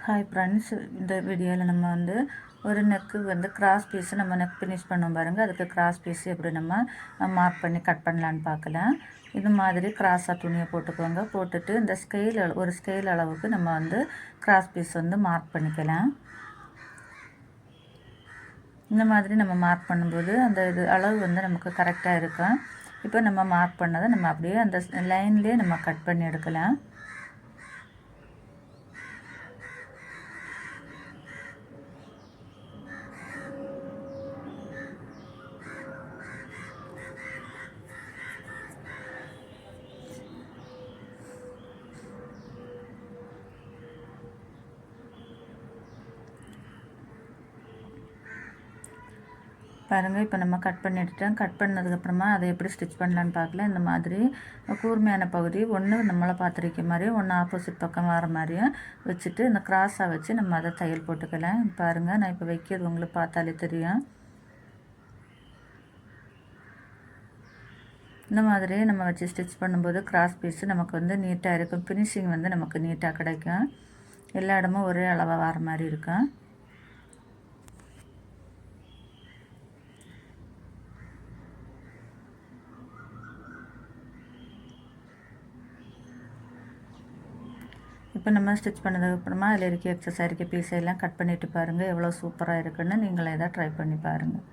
Hi friends, இந்த வீடியோவில் நம்ம ஒரு நெக்கு கிராஸ் பீஸு நம்ம நெக் ஃபினிஷ் பண்ணோம் பாருங்கள். அதுக்கு கிராஸ் பீஸு எப்படி நம்ம மார்க் பண்ணி கட் பண்ணலான்னு பார்க்கலாம். இது மாதிரி கிராஸாக துணியை போட்டுக்கோங்க. போட்டுட்டு இந்த ஒரு ஸ்கேல் அளவுக்கு நம்ம கிராஸ் பீஸ் மார்க் பண்ணிக்கலாம். இந்த மாதிரி நம்ம மார்க் பண்ணும்போது அந்த அளவு நமக்கு கரெக்டாக இருக்கும். இப்போ நம்ம மார்க் பண்ணதை நம்ம அப்படியே அந்த லைன்லேயே நம்ம கட் பண்ணி எடுக்கலாம். பாருங்கள், இப்போ நம்ம கட் பண்ணி எடுத்துட்டோம். கட் பண்ணதுக்கப்புறமா அதை எப்படி ஸ்டிச் பண்ணலான்னு பார்க்கலாம். இந்த மாதிரி கூர்மையான பகுதி ஒன்று நம்மளை பார்த்துருக்க மாதிரியும் ஒன்று ஆப்போசிட் பக்கம் வர மாதிரியும் வச்சுட்டு இந்த கிராஸாக வச்சு நம்ம அதை தையல் போட்டுக்கலாம். பாருங்கள், நான் இப்போ வைக்கிறது உங்களுக்கு பார்த்தாலே தெரியும். இந்த மாதிரி நம்ம வச்சு ஸ்டிச் பண்ணும்போது கிராஸ் பீஸு நமக்கு நீட்டாக இருக்கும். ஃபினிஷிங் நமக்கு நீட்டாக கிடைக்கும். எல்லா இடமும் ஒரே அளவாக வர மாதிரி இருக்கும். இப்போ நம்ம ஸ்டிச் பண்ணதுக்கப்புறமா அதில் இருக்க எக்ஸஸ் இருக்க பீஸையெல்லாம் கட் பண்ணிவிட்டு பாருங்கள். எவ்வளோ சூப்பராக இருக்குன்னு நீங்களே தான் ட்ரை பண்ணி பாருங்கள்.